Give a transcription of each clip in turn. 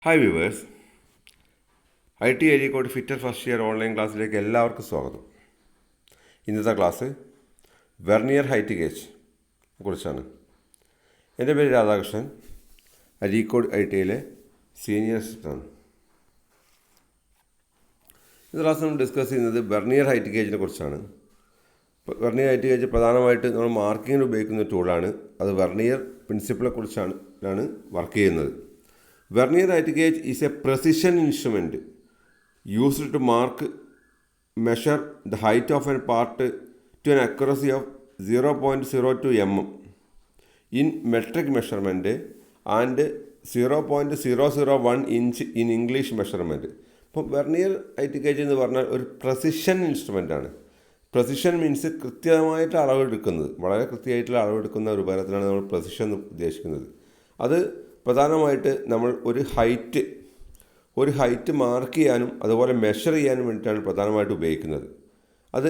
Hi viewers, IT Areekode fitter first year online ക്ലാസ്സിലേക്ക് എല്ലാവർക്കും സ്വാഗതം. ഇന്നത്തെ ക്ലാസ് വെർനിയർ ഹൈറ്റ് ഗേജ് കുറിച്ചാണ്. എൻ്റെ പേര് രാധാകൃഷ്ണൻ, അരീക്കോട് ITയിലെ സീനിയർ അസിസ്റ്റൻ്റാണ്. ഇന്നത്തെ ക്ലാസ് നമ്മൾ ഡിസ്കസ് ചെയ്യുന്നത് വെർനിയർ ഹൈറ്റ് ഗേജിനെ കുറിച്ചാണ്. വെർനിയർ ഹൈറ്റ് ഗേജ് പ്രധാനമായിട്ട് നമ്മൾ മാർക്കിങ്ങിന് ഉപയോഗിക്കുന്ന ടൂളാണ്. അത് വെർനിയർ പ്രിൻസിപ്പിളെ കുറിച്ചാണ് വർക്ക് ചെയ്യുന്നത്. Vernier height gauge is a precision instrument used to measure the height of a part to an accuracy of 0.02 mm in metric measurement and 0.001 inch in English measurement. അപ്പോൾ vernier height gauge എന്ന് പറഞ്ഞാൽ ഒരു precision instrument ആണ്. Precision means കൃത്യമായിട്ട് അളവെടുക്കുന്നത്, വളരെ കൃത്യമായിട്ടുള്ള അളവെടുക്കുന്ന ഒരു ഉപകരണത്തിനാണ് നമ്മൾ പ്രസിഷൻ ഉദ്ദേശിക്കുന്നത്. അത് പ്രധാനമായിട്ട് നമ്മൾ ഒരു ഹൈറ്റ് മാർക്ക് ചെയ്യാനും അതുപോലെ മെഷർ ചെയ്യാനും വേണ്ടിയിട്ടാണ് പ്രധാനമായിട്ട് ഉപയോഗിക്കുന്നത്. അത്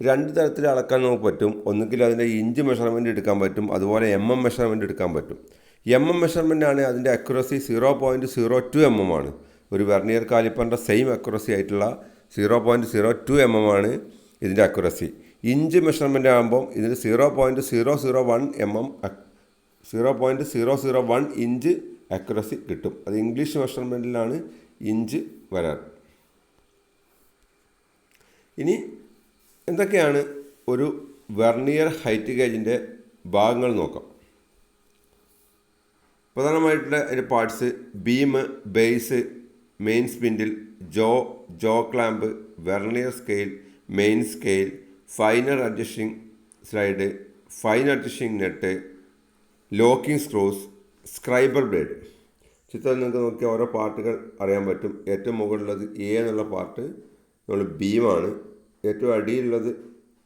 രണ്ട് തരത്തിൽ അളക്കാൻ നമുക്ക് പറ്റും. ഒന്നുകിൽ അതിൻ്റെ ഇഞ്ച് മെഷർമെൻറ്റ് എടുക്കാൻ പറ്റും, അതുപോലെ മെഷർമെൻറ്റ് എടുക്കാൻ പറ്റും. മെഷർമെൻ്റ് ആണ് അതിൻ്റെ അക്യുറസി 0.02 mm ആണ്. ഒരു വെർനിയർ കാലിപ്പറിൻ്റെ സെയിം അക്യുറസി ആയിട്ടുള്ള 0.02 mm ആണ് ഇതിൻ്റെ അക്യുറസി. ഇഞ്ച് മെഷർമെൻ്റ് ആകുമ്പം ഇതിന് 0.001 ഇഞ്ച് അക്യുറസി കിട്ടും. അത് ഇംഗ്ലീഷ് മെഷർമെൻറ്റിലാണ് ഇഞ്ച് വരാറ്. ഇനി എന്തൊക്കെയാണ് ഒരു വെർനിയർ ഹൈറ്റ് ഗേജിൻ്റെ ഭാഗങ്ങൾ നോക്കാം. പ്രധാനമായിട്ടുള്ള അതിൻ്റെ parts beam, base, main spindle, jaw clamp, vernier scale, main scale, finer adjusting slide, fine adjusting nut, locking screws, scriber blade. ചിത്രത്തിൽ നിങ്ങൾക്ക് നോക്കിയാൽ ഓരോ പാർട്ടുകൾ അറിയാൻ പറ്റും. ഏറ്റവും മുകളിലുള്ളത് എ എന്നുള്ള പാർട്ട് നമ്മൾ ബീമാണ്. ഏറ്റവും അടിയിലുള്ളത്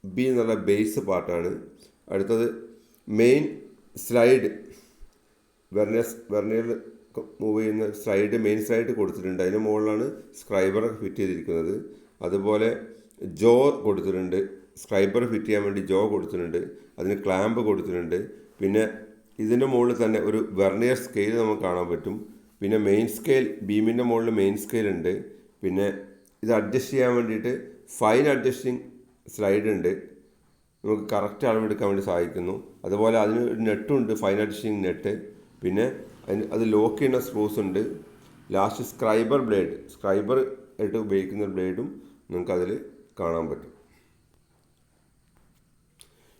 ബി എന്നുള്ള ബേസ് പാർട്ടാണ്. അടുത്തത് മെയിൻ സ്ലൈഡ്, വെർനിയറിൽ മൂവ് ചെയ്യുന്ന മെയിൻ സ്ലൈഡ് കൊടുത്തിട്ടുണ്ട്. അതിന് മുകളിലാണ് സ്ക്രൈബർ ഫിറ്റ് ചെയ്തിരിക്കുന്നത്. അതുപോലെ ജോ കൊടുത്തിട്ടുണ്ട്. സ്ക്രൈബർ ഫിറ്റ് ചെയ്യാൻ വേണ്ടി ജോ കൊടുത്തിട്ടുണ്ട്. അതിന് ക്ലാമ്പ് കൊടുത്തിട്ടുണ്ട്. പിന്നെ ഇതിൻ്റെ മുകളിൽ തന്നെ ഒരു വെർനിയർ സ്കെയിൽ നമുക്ക് കാണാൻ പറ്റും. പിന്നെ മെയിൻ സ്കെയിൽ, ബീമിൻ്റെ മുകളിൽ മെയിൻ സ്കെയിൽ ഉണ്ട്. പിന്നെ ഇത് അഡ്ജസ്റ്റ് ചെയ്യാൻ വേണ്ടിയിട്ട് ഫൈൻ അഡ്ജസ്റ്റിംഗ് സ്ലൈഡ് ഉണ്ട്, നമുക്ക് കറക്റ്റ് അളവെടുക്കാൻ വേണ്ടി സഹായിക്കുന്നു. അതുപോലെ അതിന് ഒരു നെട്ടുണ്ട്, ഫൈൻ അഡ്ജസ്റ്റിംഗ് നെറ്റ്. പിന്നെ അത് ലോക്ക് ചെയ്യുന്ന സ്ക്രൂസ് ഉണ്ട്. ലാസ്റ്റ് സ്ക്രൈബർ ആയിട്ട് ഉപയോഗിക്കുന്ന ബ്ലേഡും നമുക്കതിൽ കാണാൻ പറ്റും.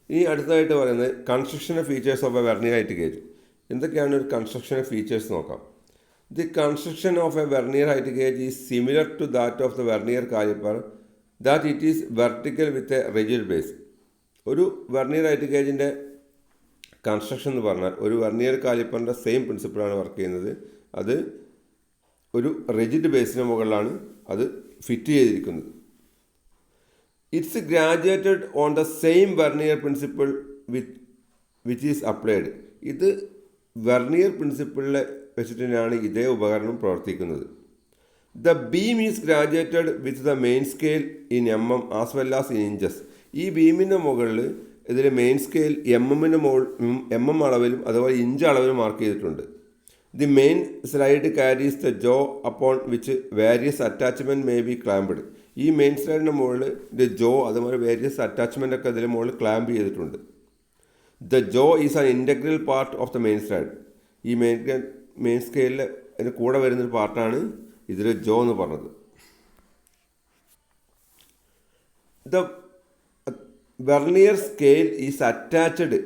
ഇനി അടുത്തതായിട്ട് പറയുന്നത് construction features of a vernier height gauge. എന്തൊക്കെയാണ് ഒരു കൺസ്ട്രക്ഷൻ ഫീച്ചേഴ്സ് നോക്കാം. The construction of a vernier height gauge is similar to that of the vernier caliper that it is vertical with a rigid base. ഒരു vernier height ഗേജിൻ്റെ construction എന്ന് പറഞ്ഞാൽ ഒരു vernier കാലിപ്പറിൻ്റെ same പ്രിൻസിപ്പിളാണ് വർക്ക് ചെയ്യുന്നത്. അത് ഒരു റിജിഡ് ബേസിന് മുകളിലാണ് അത് ഫിറ്റ് ചെയ്തിരിക്കുന്നത്. It's graduated on the same vernier principle which is applied. ഇത് വെർനിയർ പ്രിൻസിപ്പിളിൽ വെച്ചിട്ട് തന്നെയാണ് ഇതേ ഉപകരണം പ്രവർത്തിക്കുന്നത്. The beam is graduated with the main scale in as well as in inches. ഈ ബീമിൻ്റെ മുകളിൽ ഇതിൽ മെയിൻ സ്കെയിൽ അളവിലും അതുപോലെ ഇഞ്ച് അളവിലും മാർക്ക് ചെയ്തിട്ടുണ്ട്. The main slide carries the jaw upon which various attachment may be clamped. ഈ main സ്ലൈഡിൻ്റെ മുകളിൽ ജോ അതുപോലെ വേരിയസ് അറ്റാച്ച്മെൻ്റ് ഒക്കെ അതിൻ്റെ മുകളിൽ ക്ലാമ്പ് ചെയ്തിട്ടുണ്ട്. The jaw is an integral part of the main slide. ഈ മെയിൻ സ്കെയിലിൽ അതിന് കൂടെ വരുന്നൊരു പാർട്ടാണ് ഇതിൽ ജോ എന്ന് പറഞ്ഞത്. The vernier scale is attached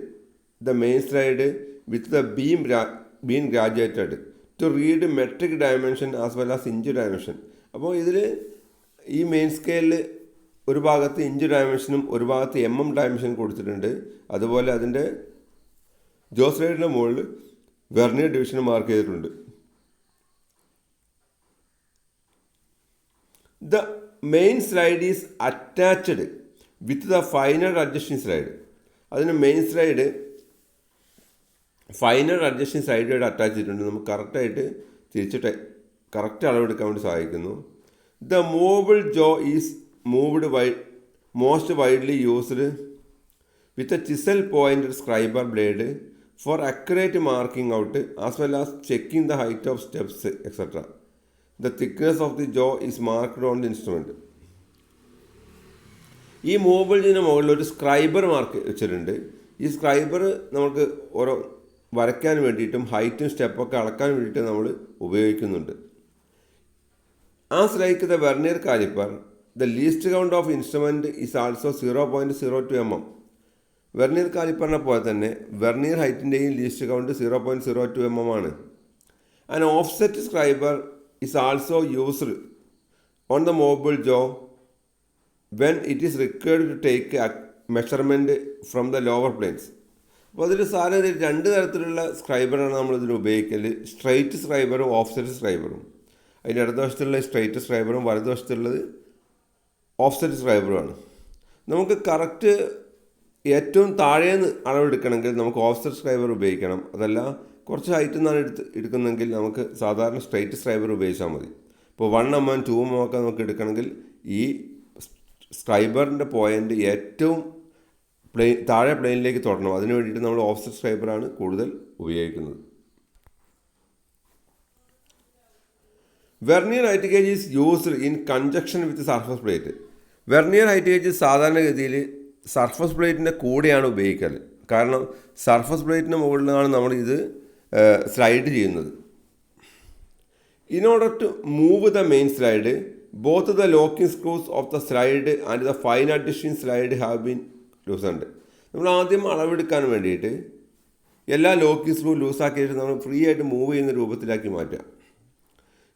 the main slide with the beam graduated to read metric dimension as well as inch dimension. അപ്പോൾ ഇതിൽ ഈ മെയിൻ സ്കെയിലിൽ ഒരു ഭാഗത്ത് ഇഞ്ച് ഡയമെൻഷനും ഒരു ഭാഗത്ത് ഡയമെൻഷനും കൊടുത്തിട്ടുണ്ട്. അതുപോലെ അതിൻ്റെ ജോ സ്ലൈഡിൻ്റെ മുകളിൽ വെർനിയർ ഡിവിഷനും മാർക്ക് ചെയ്തിട്ടുണ്ട്. The main slide is attached with the finer adjusting slide. അതിന് മെയിൻ സ്ലൈഡ് ഫൈനർ അഡ്ജസ്റ്റിംഗ് സ്ലൈഡായിട്ട് അറ്റാച്ച് ചെയ്തിട്ടുണ്ട്. നമുക്ക് കറക്റ്റായിട്ട് തിരിച്ചിട്ട് കറക്റ്റ് അളവെടുക്കാൻ വേണ്ടി സഹായിക്കുന്നു. The movable jaw is most widely used with a chisel pointed scriber blade for accurate marking out as well as checking the height of steps, etc. The thickness of the jaw is marked on the instrument. ഈ മൂവബിളിന് മുകളിൽ ഒരു scriber mark വെച്ചിട്ടുണ്ട്. ഈ scriber നമുക്ക് ഓരോ വരയ്ക്കാൻ വേണ്ടിയിട്ടും ഹൈറ്റും സ്റ്റെപ്പൊക്കെ അളക്കാൻ വേണ്ടിയിട്ട് നമ്മൾ ഉപയോഗിക്കുന്നുണ്ട്. As like the vernier caliper, the least count of instrument is also 0.02 mm. Vernier കാലിപ്പറിനെ പോലെ തന്നെ വെർനിയർ ഹൈറ്റിൻ്റെയും ലീസ്റ്റ് കൗണ്ട് 0.02 mm ആണ്. An offset scriber is also used on the movable jaw when it is required to take a measurement from the lower planes. അപ്പോൾ അതിൽ സാധാരണ രണ്ട് തരത്തിലുള്ള സ്ക്രൈബറാണ് നമ്മളിതിന് ഉപയോഗിക്കൽ. Straight സ്ക്രൈബറും offset സ്ക്രൈബറും. അതിൻ്റെ ഇടതുവശത്തുള്ള സ്ട്രൈറ്റ് സ്ക്രൈബറും വലതുവശത്തുള്ളത് ഓഫ്സെറ്റ് സ്ക്രൈബറുമാണ്. നമുക്ക് കറക്റ്റ് ഏറ്റവും താഴേന്ന് അളവെടുക്കണമെങ്കിൽ നമുക്ക് ഓഫ്സെറ്റ് സ്ക്രൈബർ ഉപയോഗിക്കണം. അതല്ല കുറച്ച് ഹൈറ്റിൽ നിന്നാണ് എടുക്കുന്നതെങ്കിൽ നമുക്ക് സാധാരണ സ്ട്രൈറ്റ് സ്ക്രൈബർ ഉപയോഗിച്ചാൽ മതി. ഇപ്പോൾ 1 mm 2 mm ഒക്കെ നമുക്ക് എടുക്കണമെങ്കിൽ ഈ സ്ക്രൈബറിൻ്റെ പോയിൻ്റ് ഏറ്റവും താഴെ പ്ലെയിനിലേക്ക് തുടരണം. അതിന് വേണ്ടിയിട്ട് നമ്മൾ ഓഫ്സെറ്റ് സ്ക്രൈബറാണ് കൂടുതൽ ഉപയോഗിക്കുന്നത്. Vernier height gauge is used in congestion with surface plate. Vernier height gauge സാധാരണഗതിയിൽ സർഫസ് പ്ലേറ്റിൻ്റെ കൂടെയാണ് ഉപയോഗിക്കൽ. കാരണം സർഫസ് പ്ലേറ്റിൻ്റെ മുകളിലാണ് നമ്മൾ ഇത് സ്ലൈഡ് ചെയ്യുന്നത്. In order to move the main slide, both the locking screws of the slide and the fine adjusting slide have been loosened. നമ്മൾ ആദ്യം അളവെടുക്കാൻ വേണ്ടിയിട്ട് എല്ലാ ലോക്കിംഗ് സ്ക്രൂ ലൂസാക്കിയിട്ട് നമ്മൾ ഫ്രീ ആയിട്ട് മൂവ് ചെയ്യുന്ന രൂപത്തിലാക്കി മാറ്റുക.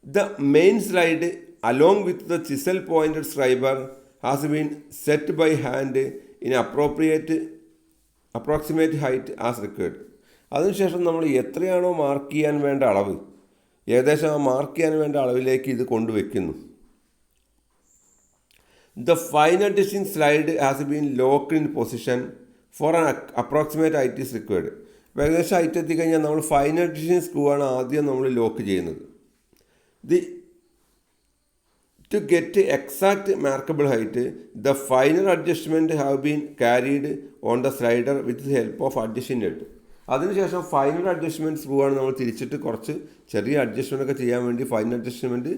The main slide along with the chisel pointed scriber has been set by hand in approximate height as required. അതിനുശേഷം നമ്മൾ എത്രയാണോ മാർക്ക് ചെയ്യാൻ വേണ്ട അളവ്, ഏകദേശം ആ മാർക്ക് ചെയ്യാൻ വേണ്ട അളവിലേക്ക് ഇത് കൊണ്ടുവയ്ക്കുന്നു. The fine adjusting slide has been locked in position for an approximate height is required. ഏകദേശം ഹൈറ്റ് എത്തിക്കഴിഞ്ഞാൽ നമ്മൾ ഫൈൻ അഡ്ജസ്റ്റിംഗ് സ്ക്രൂ ആണ് ആദ്യം നമ്മൾ ലോക്ക് ചെയ്യുന്നത്. To get exact markable height, the finer adjustment have been carried on the slider with the help of adjusting nut. അതിനുശേഷം final adjustment screw ആണ് നമ്മൾ തിരിച്ചിട്ട് കുറച്ച് ചെറിയ അഡ്ജസ്റ്റ്മെൻ്റ് ഒക്കെ ചെയ്യാൻ വേണ്ടി ഫൈനൽ അഡ്ജസ്റ്റ്മെൻറ്റ്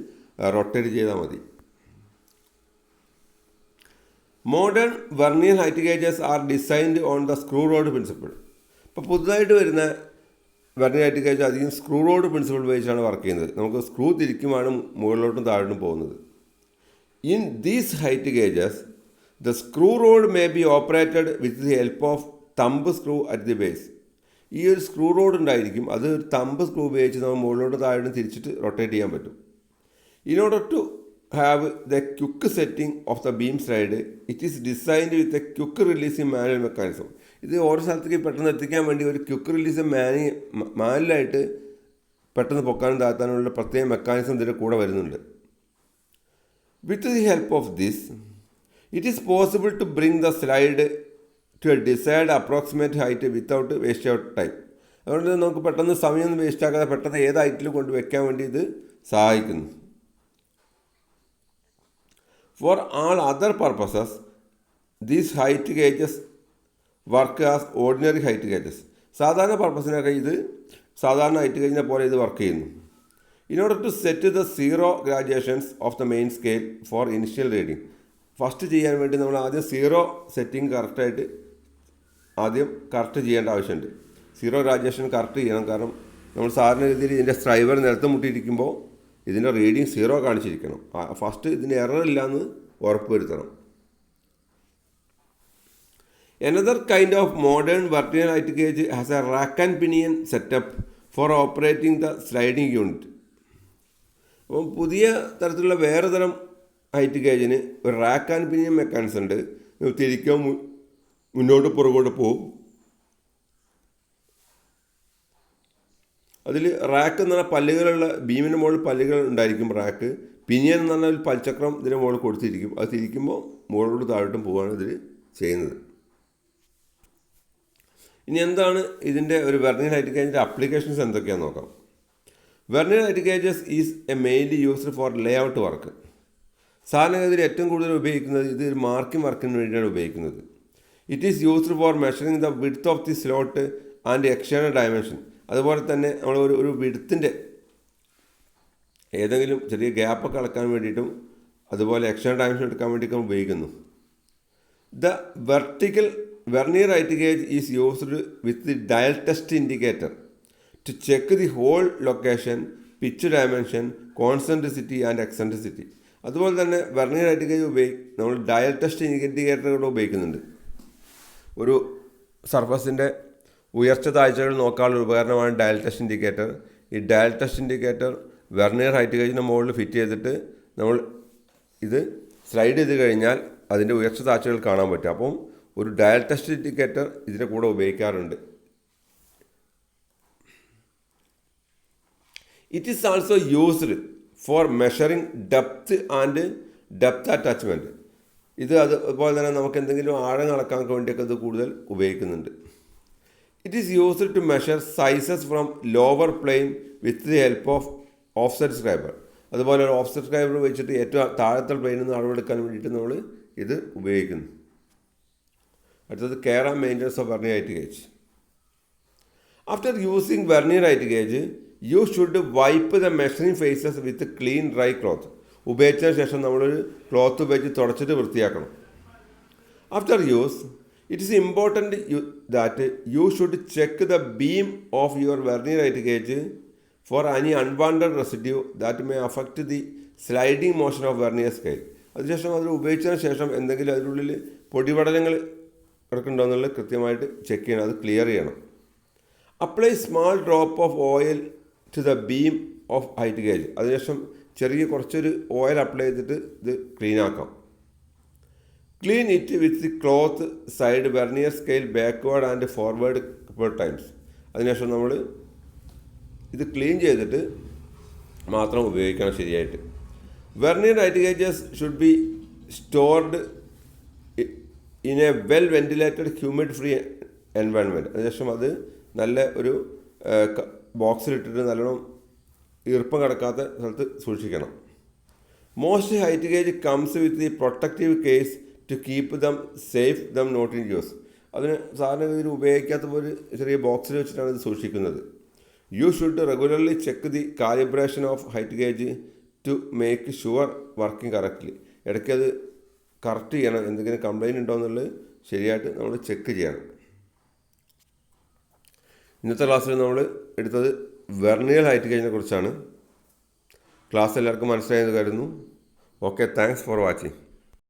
റൊട്ടേറ്റ് ചെയ്താൽ മതി. Modern vernier height gauges R designed on the screw road principle. ഇപ്പോൾ പുതുതായിട്ട് വരുന്ന വെർനിയർ ഹൈറ്റ് ഗേജ് അധികം സ്ക്രൂ റോഡ് പ്രിൻസിപ്പിൾ ഉപയോഗിച്ചാണ് വർക്ക് ചെയ്യുന്നത്. നമുക്ക് സ്ക്രൂ തിരിക്കുമാണ് മുകളിലോട്ടും താഴോട്ടും പോകുന്നത്. In these height gauges the screw road may be operated with the help of thumb screw at the base. ഈ ഒരു സ്ക്രൂ റോഡ് ഉണ്ടായിരിക്കും, അത് ഒരു തമ്പ് സ്ക്രൂ ഉപയോഗിച്ച് നമ്മൾ മുകളിലോട്ട് താഴോട്ടും തിരിച്ചിട്ട് റൊട്ടേറ്റ് ചെയ്യാൻ പറ്റും. In order to have the quick setting of the beam slide, it is designed with a quick releasing manual mechanism. ഇത് ഓരോ സ്ഥലത്തേക്ക് പെട്ടെന്ന് എത്തിക്കാൻ വേണ്ടി ഒരു ക്വിക്ക് റിലീസ് മാനുവലായിട്ട് പെട്ടെന്ന് പൊക്കാനും താഴ്ത്താനുള്ള പ്രത്യേക മെക്കാനിസം ഇതിൻ്റെ കൂടെ വരുന്നുണ്ട്. With the help of this it is possible to bring the slide to a decide approximate height without waste out time. അതുകൊണ്ട് നമുക്ക് പെട്ടെന്ന് സമയമൊന്നും വേസ്റ്റ് ആക്കാതെ പെട്ടെന്ന് ഏത് ഹൈറ്റിൽ കൊണ്ട് വെക്കാൻ വേണ്ടി ഇത് സഹായിക്കുന്നു. For all other purposes, these height gauges work as ordinary height gauges. സാധാരണ പർപ്പസിനൊക്കെ ഇത് സാധാരണ ഹൈറ്റ് ഗേജിനെ പോലെ ഇത് വർക്ക് ചെയ്യുന്നു. In order to set the zero graduations of the main scale for initial reading, first ചെയ്യാൻ വേണ്ടി നമ്മൾ ആദ്യം സീറോ സെറ്റിംഗ് കറക്റ്റായിട്ട് ആദ്യം കറക്റ്റ് ചെയ്യേണ്ട ആവശ്യമുണ്ട്. സീറോ ഗ്രാജുവേഷൻ കറക്റ്റ് ചെയ്യണം. കാരണം നമ്മൾ സാധാരണ രീതിയിൽ ഇതിൻ്റെ സ്ക്രൈബർ നിലത്ത് മുട്ടിയിരിക്കുമ്പോൾ ഇതിൻ്റെ റീഡിങ് സീറോ കാണിച്ചിരിക്കണം. ഫസ്റ്റ് ഇതിന് എറർ ഇല്ലയെന്ന് ഉറപ്പ് വരുത്തണം. Another kind of modern vertical height gauge has a rack and pinion setup for operating the sliding unit. അപ്പം പുതിയ തരത്തിലുള്ള വേറെ തരം ഹൈറ്റ് ഗേജിന് ഒരു റാക്ക് ആൻഡ് പിനിയൻ മെക്കാനിസം ഉണ്ട്. തിരിക്കാൻ മുന്നോട്ട് പുറകോട്ട് പോകും. അതിൽ റാക്ക് എന്ന് പറഞ്ഞാൽ പല്ലുകളുള്ള ബീമിന് മുകളിൽ പല്ലുകൾ ഉണ്ടായിരിക്കും റാക്ക്. പിനിയൻ എന്ന് പറഞ്ഞാൽ ഒരു പൽചക്രം ഇതിന് മുകളിൽ കൊടുത്തിരിക്കും. അത് തിരിക്കുമ്പോൾ മുകളിലോട്ട് താഴോട്ടും പോവുകയാണ് ഇതിൽ ചെയ്യുന്നത്. ഇനി എന്താണ് ഇതിൻ്റെ ഒരു വെർനിയർ ഹൈറ്റ് ഗേജിൻ്റെ അപ്ലിക്കേഷൻസ് എന്തൊക്കെയാണെന്ന് നോക്കാം. Vernier height gauges is A mainly used for Leh out work. സാധാരണഗതിയിൽ ഏറ്റവും കൂടുതൽ ഉപയോഗിക്കുന്നത് ഇത് മാർക്കിംഗ് വർക്കിന് വേണ്ടിയാണ് ഉപയോഗിക്കുന്നത്. It is used for measuring the width of the slot and external dimension. അതുപോലെ തന്നെ നമ്മൾ ഒരു വിഡ്ത്തിൻ്റെ ഏതെങ്കിലും ചെറിയ ഗ്യാപ്പൊക്കെ അളക്കാൻ വേണ്ടിയിട്ടും അതുപോലെ എക്സ്റ്റേണൽ ഡയമെൻഷൻ എടുക്കാൻ വേണ്ടിയിട്ടും ഉപയോഗിക്കുന്നു. The vertical vernier height gauge is used with the dial test indicator to check the hole location, pitch dimension, concentricity and eccentricity. അതുപോലെ തന്നെ വെർനിയർ ഹൈറ്റ് ഗേജ് നമ്മൾ ഡയൽ ടെസ്റ്റ് ഇൻഡിക്കേറ്ററുകൾ ഉപയോഗിക്കുന്നുണ്ട്. ഒരു സർഫസിൻ്റെ ഉയർച്ച താഴ്ചകൾ നോക്കാനുള്ള ഉപകരണമാണ് ഡയൽ ടെസ്റ്റ് ഇൻഡിക്കേറ്റർ. ഈ dial test indicator vernier height ഗേജിൻ്റെ മുകളിൽ ഫിറ്റ് ചെയ്തിട്ട് നമ്മൾ ഇത് സ്ലൈഡ് ചെയ്ത് കഴിഞ്ഞാൽ അതിൻ്റെ ഉയർച്ച താഴ്ചകൾ കാണാൻ പറ്റും. അപ്പം ഒരു ഡയൽ ടെസ്റ്റ് ഇൻഡിക്കേറ്റർ ഇതിൻ്റെ കൂടെ ഉപയോഗിക്കാറുണ്ട്. It is also used for measuring depth and depth attachment. ഇത് അതുപോലെ തന്നെ നമുക്ക് എന്തെങ്കിലും ആഴം അളക്കാൻ വേണ്ടിയൊക്കെ ഇത് കൂടുതൽ ഉപയോഗിക്കുന്നുണ്ട്. It is used to measure sizes from lower plane with the help of offset scriber. അതുപോലെ ഒരു ഓഫ്സെറ്റ് സ്ക്രൈബർ വെച്ചിട്ട് ഏറ്റവും താഴത്തെ പ്ലെയിനിൽ നിന്ന് അളവെടുക്കാൻ വേണ്ടിയിട്ട് നമ്മൾ ഇത് ഉപയോഗിക്കുന്നു. അടുത്തത് care and maintenance of vernier height gauge. After using vernier height gauge you should wipe the measuring faces with clean dry cloth. ഉപയോഗിച്ചതിന് ശേഷം നമ്മളൊരു ക്ലോത്ത് ഉപയോഗിച്ച് തുടച്ചിട്ട് വൃത്തിയാക്കണം. After use it is important that you should check the beam of your vernier height gauge for any unwanted residue that may affect the sliding motion of vernier scale. അതിനുശേഷം അത് ഉപയോഗിച്ചതിന് ശേഷം എന്തെങ്കിലും അതിനുള്ളിൽ പൊടിപടലങ്ങൾ കിടക്കുന്നുണ്ടോ എന്നുള്ളത് കൃത്യമായിട്ട് ചെക്ക് ചെയ്യണം, അത് ക്ലിയർ ചെയ്യണം. Apply small drop of oil to the beam of height gauge. അതിനുശേഷം ചെറിയ കുറച്ചൊരു ഓയിൽ അപ്ലൈ ചെയ്തിട്ട് ഇത് ക്ലീൻ ആക്കാം. Clean it with the cloth side vernier scale backward and forward couple times. അതിനുശേഷം നമ്മൾ ഇത് ക്ലീൻ ചെയ്തിട്ട് മാത്രം ഉപയോഗിക്കണം ശരിയായിട്ട്. Vernier height gauges should be stored in a well ventilated humid free environment. അതിനുശേഷം അത് നല്ല ഒരു ബോക്സിലിട്ടിട്ട് നല്ലോണം ഈർപ്പം കിടക്കാത്ത സ്ഥലത്ത് സൂക്ഷിക്കണം. Most height gauge comes with the protective case to keep them safe them not in use. അതിന് സാധാരണ ഇതിൽ ഉപയോഗിക്കാത്ത ഒരു ചെറിയ ബോക്സിൽ വെച്ചിട്ടാണ് ഇത് സൂക്ഷിക്കുന്നത്. You should regularly check the calibration of height gauge to make sure working correctly. ഇടയ്ക്ക് അത് കറക്റ്റ് ചെയ്യണം, എന്തെങ്കിലും കംപ്ലൈൻറ്റ് ഉണ്ടോ എന്നുള്ളത് ശരിയായിട്ട് നമ്മൾ ചെക്ക് ചെയ്യണം. ഇന്നത്തെ ക്ലാസ്സിൽ നമ്മൾ എടുത്തത് വെർനിയർ ഹൈറ്റ് ഗേജിനെ കുറിച്ചാണ്. ക്ലാസ് എല്ലാവർക്കും മനസ്സിലായെന്ന് കരുതുന്നു. Okay, thanks for watching.